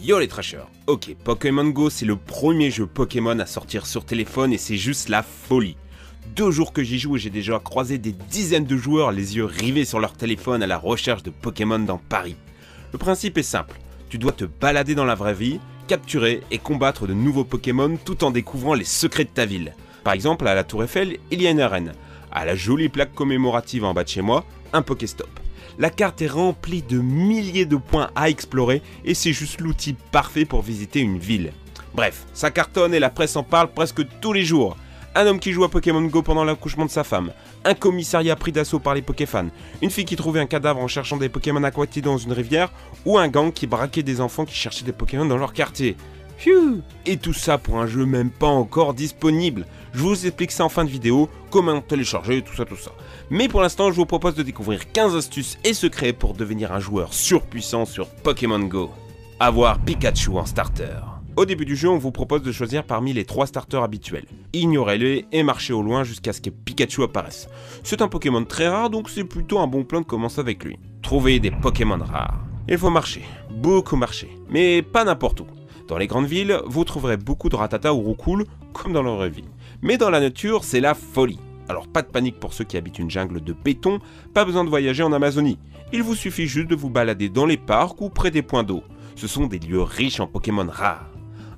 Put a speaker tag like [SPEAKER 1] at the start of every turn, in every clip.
[SPEAKER 1] Yo les trashers. Ok, Pokémon Go c'est le premier jeu Pokémon à sortir sur téléphone et c'est juste la folie. 2 jours que j'y joue et j'ai déjà croisé des dizaines de joueurs les yeux rivés sur leur téléphone à la recherche de Pokémon dans Paris. Le principe est simple, tu dois te balader dans la vraie vie, capturer et combattre de nouveaux Pokémon tout en découvrant les secrets de ta ville. Par exemple, à la Tour Eiffel, il y a une arène. À la jolie plaque commémorative en bas de chez moi, un Pokéstop. La carte est remplie de milliers de points à explorer et c'est juste l'outil parfait pour visiter une ville. Bref, ça cartonne et la presse en parle presque tous les jours. Un homme qui joue à Pokémon Go pendant l'accouchement de sa femme, un commissariat pris d'assaut par les Pokéfans, une fille qui trouvait un cadavre en cherchant des Pokémon aquatiques dans une rivière, ou un gang qui braquait des enfants qui cherchaient des Pokémon dans leur quartier. Phew. Et tout ça pour un jeu même pas encore disponible. Je vous explique ça en fin de vidéo, comment télécharger, tout ça. Mais pour l'instant, je vous propose de découvrir 15 astuces et secrets pour devenir un joueur surpuissant sur Pokémon Go. Avoir Pikachu en starter. Au début du jeu, on vous propose de choisir parmi les 3 starters habituels. Ignorez-les et marchez au loin jusqu'à ce que Pikachu apparaisse. C'est un Pokémon très rare, donc c'est plutôt un bon plan de commencer avec lui. Trouvez des Pokémon rares. Il faut marcher, beaucoup marcher, mais pas n'importe où. Dans les grandes villes, vous trouverez beaucoup de Rattata ou Roucoule, comme dans la vraie vie. Mais dans la nature, c'est la folie. Alors pas de panique pour ceux qui habitent une jungle de béton, pas besoin de voyager en Amazonie. Il vous suffit juste de vous balader dans les parcs ou près des points d'eau. Ce sont des lieux riches en Pokémon rares.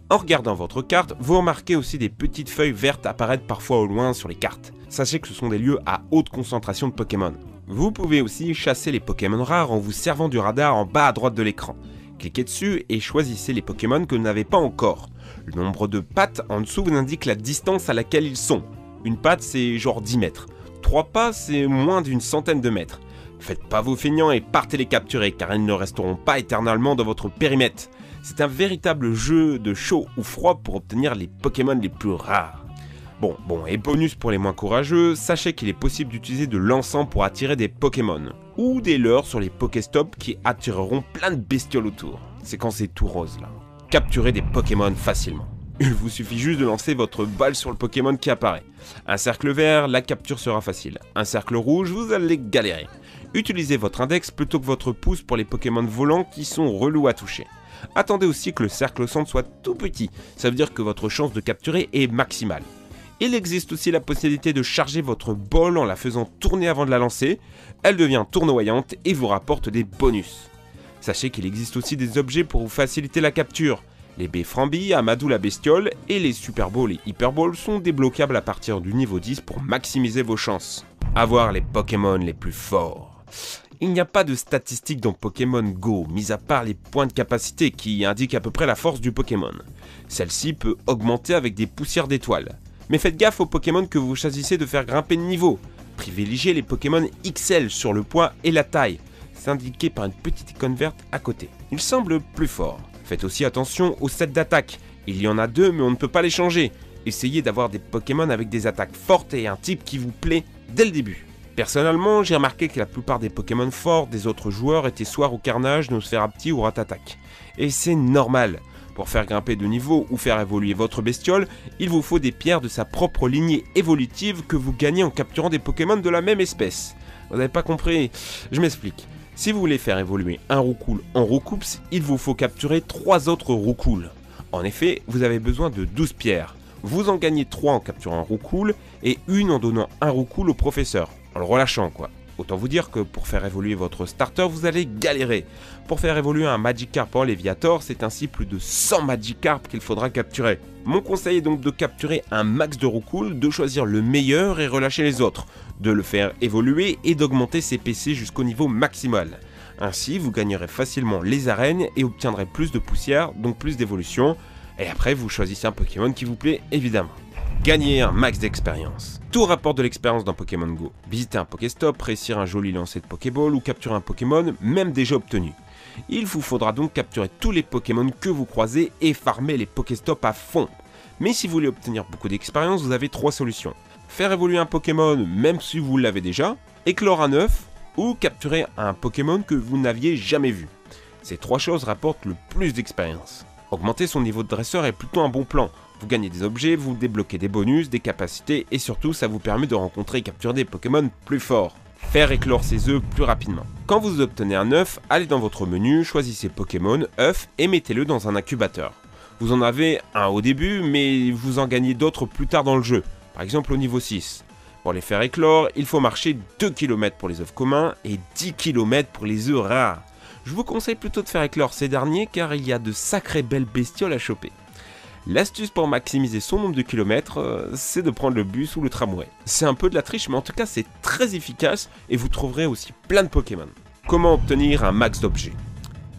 [SPEAKER 1] En regardant votre carte, vous remarquez aussi des petites feuilles vertes apparaître parfois au loin sur les cartes. Sachez que ce sont des lieux à haute concentration de Pokémon. Vous pouvez aussi chasser les Pokémon rares en vous servant du radar en bas à droite de l'écran. Cliquez dessus et choisissez les Pokémon que vous n'avez pas encore. Le nombre de pattes en dessous vous indique la distance à laquelle ils sont. Une patte c'est genre 10 mètres. 3 pas c'est moins d'une centaine de mètres. Faites pas vos feignants et partez les capturer car ils ne resteront pas éternellement dans votre périmètre. C'est un véritable jeu de chaud ou froid pour obtenir les Pokémon les plus rares. Bon, et bonus pour les moins courageux, sachez qu'il est possible d'utiliser de l'encens pour attirer des Pokémon. Ou des leurres sur les Pokéstops qui attireront plein de bestioles autour. C'est quand c'est tout rose là. Capturez des Pokémon facilement. Il vous suffit juste de lancer votre balle sur le Pokémon qui apparaît. Un cercle vert, la capture sera facile. Un cercle rouge, vous allez galérer. Utilisez votre index plutôt que votre pouce pour les Pokémon volants qui sont relous à toucher. Attendez aussi que le cercle au centre soit tout petit, ça veut dire que votre chance de capturer est maximale. Il existe aussi la possibilité de charger votre balle en la faisant tourner avant de la lancer. Elle devient tournoyante et vous rapporte des bonus. Sachez qu'il existe aussi des objets pour vous faciliter la capture. Les baies Frambi, Amadou la bestiole et les Super Balls et Hyper Balls sont débloquables à partir du niveau 10 pour maximiser vos chances. Avoir les Pokémon les plus forts. Il n'y a pas de statistiques dans Pokémon Go, mis à part les points de capacité qui indiquent à peu près la force du Pokémon. Celle-ci peut augmenter avec des poussières d'étoiles. Mais faites gaffe aux Pokémon que vous choisissez de faire grimper de niveau. Privilégiez les Pokémon XL sur le poids et la taille. C'est indiqué par une petite icône verte à côté. Ils semblent plus forts. Faites aussi attention aux sets d'attaque. Il y en a 2 mais on ne peut pas les changer. Essayez d'avoir des Pokémon avec des attaques fortes et un type qui vous plaît dès le début. Personnellement, j'ai remarqué que la plupart des Pokémon forts des autres joueurs étaient soit au Carnage, Nosferapti ou Ratatac. Et c'est normal. Pour faire grimper de niveau ou faire évoluer votre bestiole, il vous faut des pierres de sa propre lignée évolutive que vous gagnez en capturant des Pokémon de la même espèce. Vous n'avez pas compris? Je m'explique. Si vous voulez faire évoluer un Roucoule en Roucoups, il vous faut capturer 3 autres Roucoules. En effet, vous avez besoin de 12 pierres. Vous en gagnez 3 en capturant un Roucoule et 1 en donnant un Roucoule au professeur. En le relâchant quoi. Autant vous dire que pour faire évoluer votre starter, vous allez galérer. Pour faire évoluer un Magikarp en Léviator, c'est ainsi plus de 100 Magikarp qu'il faudra capturer. Mon conseil est donc de capturer un max de Roucoule, de choisir le meilleur et relâcher les autres, de le faire évoluer et d'augmenter ses PC jusqu'au niveau maximal. Ainsi, vous gagnerez facilement les arènes et obtiendrez plus de poussière, donc plus d'évolution. Et après, vous choisissez un Pokémon qui vous plaît, évidemment. Gagner un max d'expérience. Tout rapporte de l'expérience dans Pokémon Go. Visiter un Pokéstop, réussir un joli lancer de Pokéball ou capturer un Pokémon, même déjà obtenu. Il vous faudra donc capturer tous les Pokémon que vous croisez et farmer les Pokéstops à fond. Mais si vous voulez obtenir beaucoup d'expérience, vous avez 3 solutions. Faire évoluer un Pokémon même si vous l'avez déjà, éclore un œuf ou capturer un Pokémon que vous n'aviez jamais vu. Ces 3 choses rapportent le plus d'expérience. Augmenter son niveau de dresseur est plutôt un bon plan. Vous gagnez des objets, vous débloquez des bonus, des capacités et surtout ça vous permet de rencontrer et capturer des Pokémon plus forts. faire éclore ses œufs plus rapidement. Quand vous obtenez un œuf, allez dans votre menu, choisissez Pokémon, œuf et mettez-le dans un incubateur. Vous en avez un au début, mais vous en gagnez d'autres plus tard dans le jeu, par exemple au niveau 6. Pour les faire éclore, il faut marcher 2 km pour les œufs communs et 10 km pour les œufs rares. Je vous conseille plutôt de faire éclore ces derniers car il y a de sacrées belles bestioles à choper. L'astuce pour maximiser son nombre de kilomètres, c'est de prendre le bus ou le tramway. C'est un peu de la triche, mais en tout cas c'est très efficace et vous trouverez aussi plein de Pokémon. Comment obtenir un max d'objets?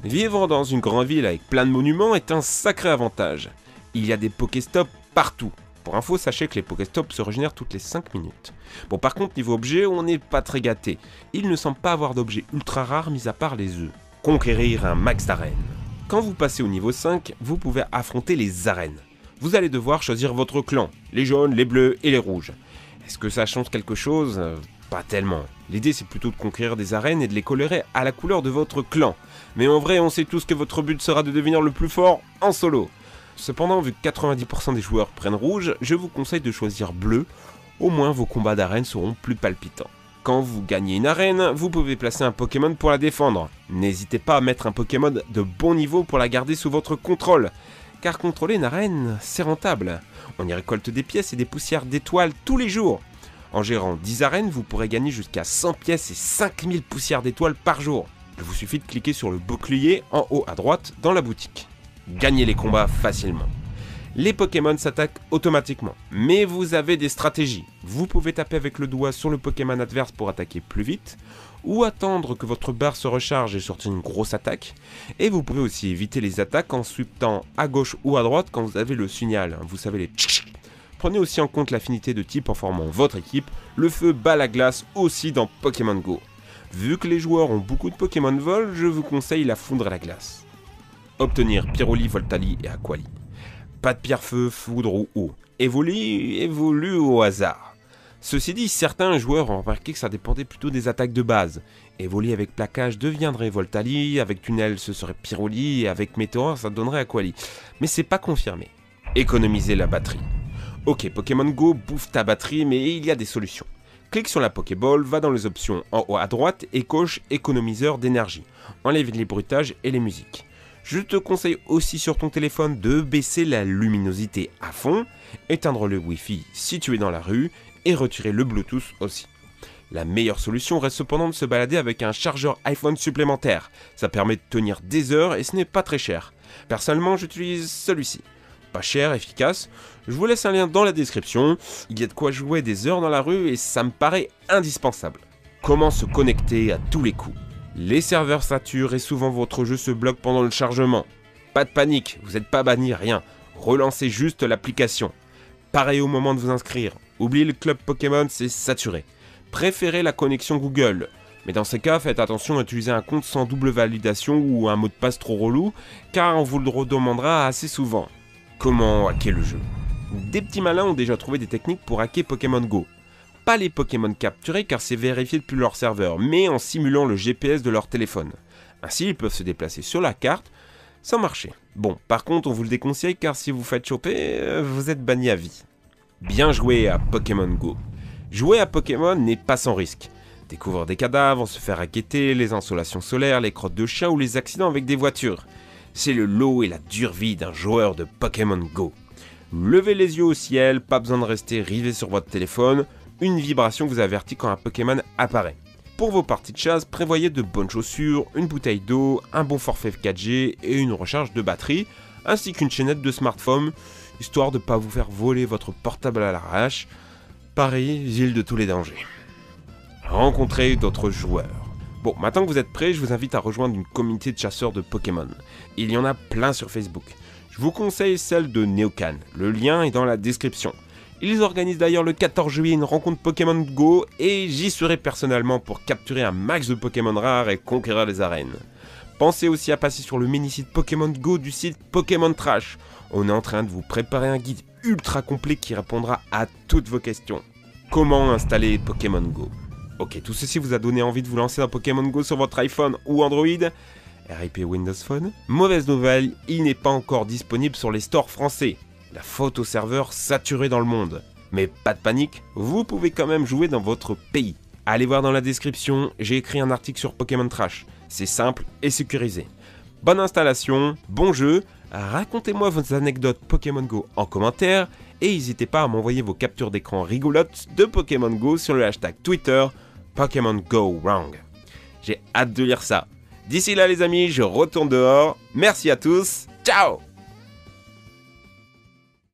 [SPEAKER 1] Vivre dans une grande ville avec plein de monuments est un sacré avantage. Il y a des Pokéstops partout. Pour info, sachez que les Pokéstops se régénèrent toutes les 5 minutes. Bon, par contre, niveau objet, on n'est pas très gâté. Il ne semble pas avoir d'objets ultra rares mis à part les œufs. Conquérir un max d'arènes. Quand vous passez au niveau 5, vous pouvez affronter les arènes. Vous allez devoir choisir votre clan, les jaunes, les bleus et les rouges. Est-ce que ça change quelque chose? Pas tellement. L'idée c'est plutôt de conquérir des arènes et de les colorer à la couleur de votre clan. Mais en vrai, on sait tous que votre but sera de devenir le plus fort en solo. Cependant, vu que 90% des joueurs prennent rouge, je vous conseille de choisir bleu, au moins vos combats d'arène seront plus palpitants. Quand vous gagnez une arène, vous pouvez placer un Pokémon pour la défendre. N'hésitez pas à mettre un Pokémon de bon niveau pour la garder sous votre contrôle, car contrôler une arène, c'est rentable. On y récolte des pièces et des poussières d'étoiles tous les jours. En gérant 10 arènes, vous pourrez gagner jusqu'à 100 pièces et 5000 poussières d'étoiles par jour. Il vous suffit de cliquer sur le bouclier en haut à droite dans la boutique. Gagnez les combats facilement. Les Pokémon s'attaquent automatiquement, mais vous avez des stratégies. Vous pouvez taper avec le doigt sur le Pokémon adverse pour attaquer plus vite, ou attendre que votre barre se recharge et sortir une grosse attaque. Et vous pouvez aussi éviter les attaques en sweepant à gauche ou à droite quand vous avez le signal, vous savez les tch. Prenez aussi en compte l'affinité de type en formant votre équipe. Le feu bat la glace aussi dans Pokémon Go. Vu que les joueurs ont beaucoup de Pokémon vol, je vous conseille la foudre à la glace. Obtenir Pyroli, Voltali et Aquali. Pas de pierre-feu, foudre ou eau. Évolue au hasard. Ceci dit, certains joueurs ont remarqué que ça dépendait plutôt des attaques de base. Évoli avec plaquage deviendrait Voltali, avec tunnel ce serait Pyroli, et avec météore ça donnerait Aquali. Mais c'est pas confirmé. Économiser la batterie. Ok, Pokémon Go bouffe ta batterie, mais il y a des solutions. Clique sur la Pokéball, va dans les options en haut à droite et coche économiseur d'énergie. Enlève les bruitages et les musiques. Je te conseille aussi sur ton téléphone de baisser la luminosité à fond, éteindre le Wi-Fi si tu es dans la rue et retirer le Bluetooth aussi. La meilleure solution reste cependant de se balader avec un chargeur iPhone supplémentaire. Ça permet de tenir des heures et ce n'est pas très cher. Personnellement, j'utilise celui-ci. Pas cher, efficace. Je vous laisse un lien dans la description. Il y a de quoi jouer des heures dans la rue et ça me paraît indispensable. Comment se connecter à tous les coups? Les serveurs saturent et souvent votre jeu se bloque pendant le chargement. Pas de panique, vous n'êtes pas banni, rien. Relancez juste l'application. Pareil au moment de vous inscrire. Oubliez le club Pokémon, c'est saturé. Préférez la connexion Google. Mais dans ces cas, faites attention à utiliser un compte sans double validation ou un mot de passe trop relou, car on vous le redemandera assez souvent. Comment hacker le jeu? Des petits malins ont déjà trouvé des techniques pour hacker Pokémon Go. Pas les Pokémon capturés car c'est vérifié depuis leur serveur, mais en simulant le GPS de leur téléphone. Ainsi, ils peuvent se déplacer sur la carte sans marcher. Bon, par contre, on vous le déconseille car si vous faites choper, vous êtes banni à vie. Bien joué à Pokémon Go. Jouer à Pokémon n'est pas sans risque. Découvrir des cadavres, se faire raqueter, les insolations solaires, les crottes de chat ou les accidents avec des voitures. C'est le lot et la dure vie d'un joueur de Pokémon Go. Levez les yeux au ciel, pas besoin de rester rivé sur votre téléphone. Une vibration vous avertit quand un Pokémon apparaît. Pour vos parties de chasse, prévoyez de bonnes chaussures, une bouteille d'eau, un bon forfait 4G et une recharge de batterie, ainsi qu'une chaînette de smartphone, histoire de ne pas vous faire voler votre portable à l'arrache. Paris, ville de tous les dangers. Rencontrez d'autres joueurs. Bon, maintenant que vous êtes prêts, je vous invite à rejoindre une communauté de chasseurs de Pokémon. Il y en a plein sur Facebook. Je vous conseille celle de Neocan, le lien est dans la description. Ils organisent d'ailleurs le 14 juillet une rencontre Pokémon Go et j'y serai personnellement pour capturer un max de Pokémon rares et conquérir les arènes. Pensez aussi à passer sur le mini-site Pokémon Go du site Pokémon Trash. On est en train de vous préparer un guide ultra complet qui répondra à toutes vos questions. Comment installer Pokémon Go? Ok, tout ceci vous a donné envie de vous lancer dans Pokémon Go sur votre iPhone ou Android? RIP Windows Phone? Mauvaise nouvelle, il n'est pas encore disponible sur les stores français. La faute au serveur saturé dans le monde. Mais pas de panique, vous pouvez quand même jouer dans votre pays. Allez voir dans la description, j'ai écrit un article sur Pokémon Trash. C'est simple et sécurisé. Bonne installation, bon jeu, racontez-moi vos anecdotes Pokémon Go en commentaire et n'hésitez pas à m'envoyer vos captures d'écran rigolotes de Pokémon Go sur le hashtag Twitter Pokémon Go Wrong. J'ai hâte de lire ça. D'ici là les amis, je retourne dehors. Merci à tous, ciao!